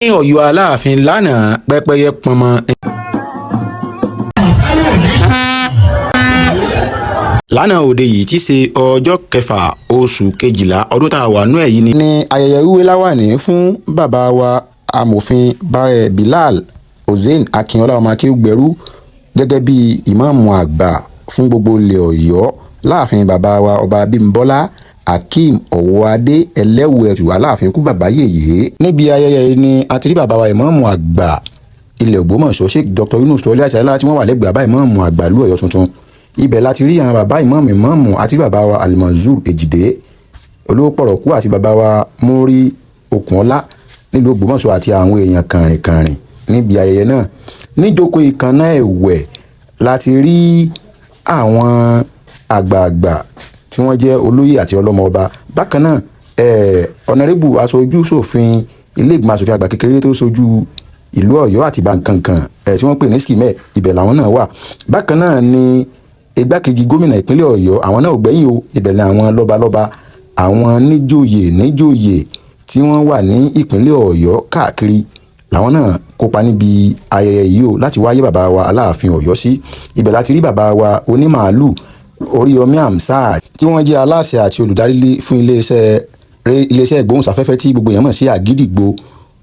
ní Ọ̀yọ́ Aláàfin lánàá pẹ́pẹ́yẹ pọnmọ. lánàá òde yìí tí ṣe ọjọ́ kẹfà oṣù kejìlá ọdún tá a wà nú ẹ̀ yìí ni ayẹyẹ wíwé láwàní fún bàbá wa amòfin Bare Bilal Hussein Akínọlá ọmọ Akéwùgbẹ́rú gẹ́gẹ́ bí ìmáàmù àgbà fún gbogbo ilẹ̀ Ọ̀yọ́ láàfin bàbá wa ọba Abímbọ́lá Akeem Ọ̀wọ́adé Ẹlẹ́wùẹ̀tù Aláàfin kú bàbá yèyé. níbi ayẹyẹ yìí ni a ti rí bàbá wa ìmáàmù àgbà ilẹ̀ Ògbómọ̀ṣọ́ Sheikh Dr. Yunus Tọ́lé Àtìlára tí wọ́n wà lẹ́gbẹ̀ẹ́ bàbá ìmáàmù àgbà ìlú Ọ̀yọ́ tuntun. ibẹ̀ láti rí àwọn bàbá ìmáàmù àti bàbá wa Al-Manzur Èjìdé olówó pọ̀rọ̀kú àti bàbá wa Múrí Okunola nílùú Ògbómọ̀ṣọ́ àti àwọn èèyàn kàrìnkàrìn níbi ayẹyẹ náà. níjókòó ìkànnà ẹ̀wẹ̀ láti rí àwọn àgbààgbà tí wọ́n jẹ́ olóyè àti ọlọ́mọ ọba. bákan náà ọ̀nàrẹ́bù aṣojú ṣòfin ilé ìgbìmọ̀ aṣòfin àgbà kékeré tó ṣojú ìlú Ọ̀yọ́ àti bàǹkankan tí wọ́n pè ní skimẹ̀ ibẹ̀ làwọn náà wà. bákan náà ni igbákejì gómìnà ìpínlẹ̀ Ọ̀yọ́ àwọn náà ò gbẹ́yìn o ibẹ̀ ni àwọn lọ́balọ́ba àwọn níjòyè tí wọ́n wà ní ìpínlẹ̀ Ọ̀yọ́ káàkiri làwọn náà kópa níbi ayẹyẹ yìí o láti wáyé bàbá wa Aláàfin Ọ̀yọ́ sí. ibẹ̀ láti rí bàbá wa onímàálù Oríyọmí Hamzat tí wọ́n jẹ́ aláṣẹ àti olùdarí fún iléeṣẹ́ ìgbóhùnsáfẹ́fẹ́ tí gbogbo èèyàn mọ̀ sí Àgídìgbo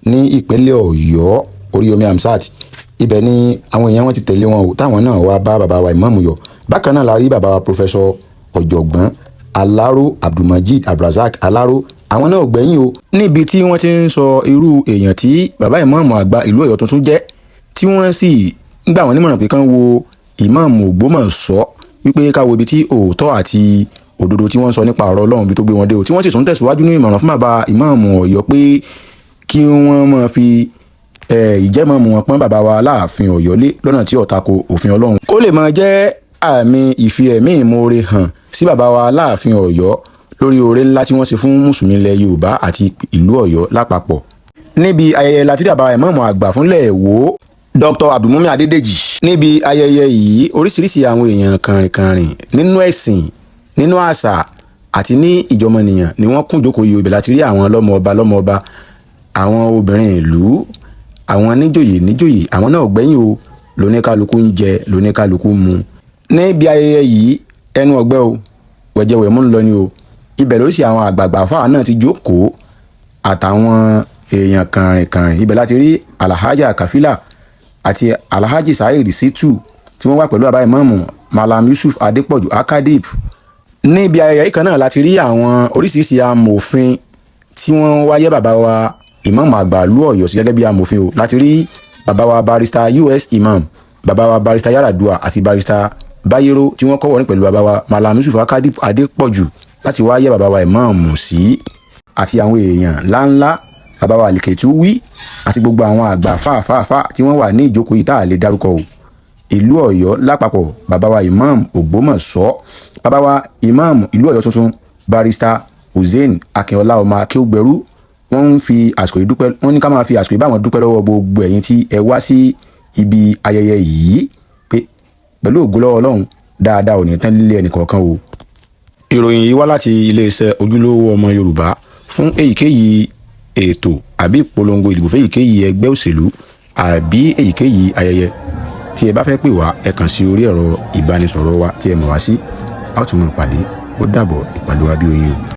ní ìpínlẹ̀ Ọ̀yọ́ Oríyọmí Hamzat. ibẹ̀ ni àwọn èèyàn wọn ti tẹ̀lé wọn o táwọn náà wá bá bàbá wa ìmáàmù yọ. bákan náà la rí bàbá wa pòfẹ́sọ̀ ọ̀jọ̀gbọ́n Aláró Abdulmajid Abdulrazak Aláró àwọn náà ò gbẹ́yìn o níbi tí wọ́n ti ń sọ irú èèyàn tí bàbá ìmáàmù àgbà ìlú Ọ̀yọ́ tuntun jẹ́ tí wọ́n sì ń gbà wọ́n nímọ̀ràn pé kán wo ìmáàmù Ògbómọ̀ṣọ́ wípé ká wo ibi tí òótọ́ àti òdodo tí wọ́n sọ nípa ọ̀rọ̀ Ọlọ́run bí tó gbé wọn dé o tí wọ́n sì tún tẹ̀síwájú ní ìmọ̀ràn fún bàbá ìmáàmù Ọ̀yọ́ pé kí wọ́n máa fi ìjẹ́mọ̀mù wọn pọ́n bàbá wa Aláàfin Ọ̀yọ́ lé lọ́nà tí ó tako òfin Ọlọ́run kó lè máa jẹ́ àmì ìfi ẹ̀mí ìmoore hàn sí bàbá wa Aláàfin Ọ̀yọ́ lórí oore ńlá tí wọ́n ṣe fún mùsùlùmí ilẹ̀ Yorùbá àti ìlú Ọ̀yọ́ lápapọ̀. níbi ayẹyẹ láti rí bàbá ìmáàmù àgbà fúnlẹ̀ Èwó Dr. Abdulmumin Adédèjì. níbi ayẹyẹ yìí oríṣiríṣi àwọn èèyàn kàrìnkàrìn nínú ẹ̀sìn nínú àṣà àti ní ìjọmọnìyàn ni wọ́n kún ìjókòó yìí ibẹ̀ láti rí àwọn lọ́mọọba àwọn obìnrin ìlú àwọn níjòyè àwọn náà gbẹ́yìn o lóníkálukú ń jẹ lóníkálukú mu. níbi ayẹyẹ yìí ẹnu ọgbẹ́ o wẹ̀jẹwẹ̀mú ń lọ ni o ibẹ̀ lóríṣi àwọn àgbààgbà fáwọn náà ti jókòó àtàwọn èèyàn kàrìnkàrìn ibẹ̀ láti rí Alhaja Kafila àti Alhaji Saheed Shittu tí wọ́n wà pẹ̀lú bàbá ìmáàmù Malam Yusuf Adépọ̀jù Akadip. níbi ayẹyẹ yìí kan náà láti rí àwọn oríṣiríṣi amòfin tí wọ́n wáyé bàbá wa ìmáàmù àgbà ìlú Ọ̀yọ́ sí gẹ́gẹ́ bí amòfin o láti rí bàbá wa barrister US Imam bàbá wa barrister Yaradua àti barrister Bayero tí wọ́n kọ́wọ́ ní pẹ̀lú bàbá wa Malam Yusuf Akadip Adépọ̀jù láti wáyé bàbá wa ìmáàmù sí àti àwọn èèyàn ńláńlá bàbá wa Àlìkẹ́tù wí àti gbogbo àwọn àgbà fáfáfá tí wọ́n wà ní ìjókòó yìí tá a lè dárúkọ o. ìlú Ọ̀yọ́ lápapọ̀ bàbá wa ìmáàmù Ògbómọ̀ṣọ́ bàbá wa ìmáàmù ìlú Ọ̀yọ́ tuntun barrister Hussein Akínọlá ọmọ Akéwùgbẹ́rú wọ́n ń fi àsìkò yìí dúpẹ́ wọ́n ní ká máa fi àsìkò yìí bá wọn dúpẹ́ lọ́wọ́ gbogbo ẹ̀yin tí ẹ wá sí ibi ayẹyẹ yìí pé pẹ̀lú ògo lọ́wọ́ Ọlọ́run dáadáa ò ní tán lílé ẹnìkọ̀ọ̀kan o. ìròyìn yìí wá láti iléeṣẹ́ ojúlówó ọmọ Yorùbá fún èyíkéyìí ètò àbí ìpolongo ìdìbò fún èyíkéyìí ẹgbẹ́ òṣèlú àbí èyíkéyìí ayẹyẹ tí ẹ bá fẹ́ pè wá ẹ kàn sí orí ẹ̀rọ ìbánisọ̀rọ̀ wa tí ẹ mọ̀ wá sí a ó tún máa pàdé ó dàbọ̀ ìpàdé wa bí oyin o.